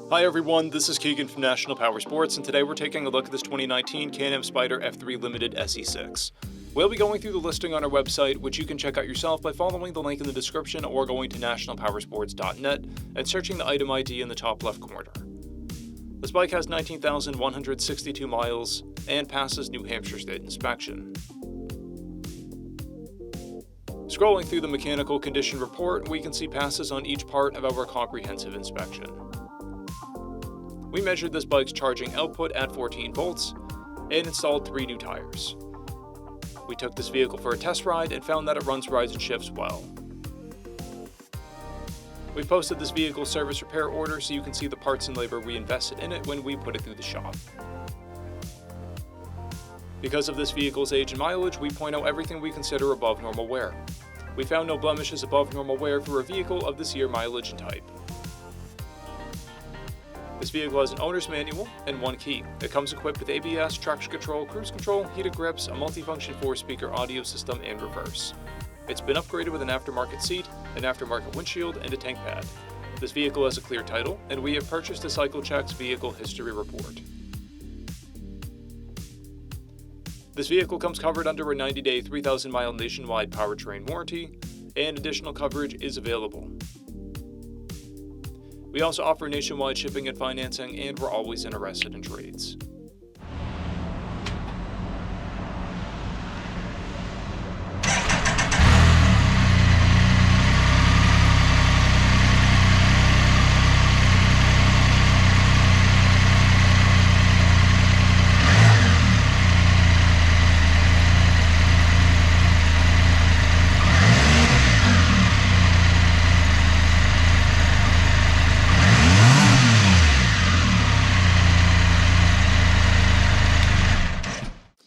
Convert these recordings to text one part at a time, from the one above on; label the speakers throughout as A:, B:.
A: Hi everyone, this is Keegan from National Powersports, and today we're taking a look at this 2019 Can-Am Spyder F3 Limited SE6. We'll be going through the listing on our website, which you can check out yourself by following the link in the description or going to nationalpowersports.net and searching the item ID in the top left corner. This bike has 19,162 miles and passes New Hampshire State inspection. Scrolling through the mechanical condition report, we can see passes on each part of our comprehensive inspection. We measured this bike's charging output at 14 volts and installed 3 new tires. We took this vehicle for a test ride and found that it runs, rides, and shifts well. We posted this vehicle's service repair order so you can see the parts and labor we invested in it when we put it through the shop. Because of this vehicle's age and mileage, we point out everything we consider above normal wear. We found no blemishes above normal wear for a vehicle of this year mileage and type. This vehicle has an owner's manual and 1 key. It comes equipped with ABS, traction control, cruise control, heated grips, a multifunction 4-speaker audio system, and reverse. It's been upgraded with an aftermarket seat, an aftermarket windshield, and a tank pad. This vehicle has a clear title, and we have purchased a CycleCheck's vehicle history report. This vehicle comes covered under a 90-day, 3,000-mile nationwide powertrain warranty, and additional coverage is available. We also offer nationwide shipping and financing, and we're always interested in trades.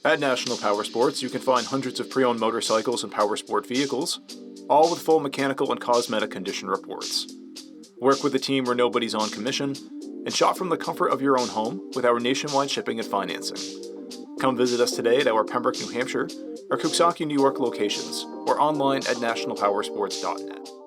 A: At National Powersports, you can find hundreds of pre-owned motorcycles and powersport vehicles, all with full mechanical and cosmetic condition reports. Work with a team where nobody's on commission, and shop from the comfort of your own home with our nationwide shipping and financing. Come visit us today at our Pembroke, New Hampshire, or Coxsackie, New York locations, or online at nationalpowersports.net.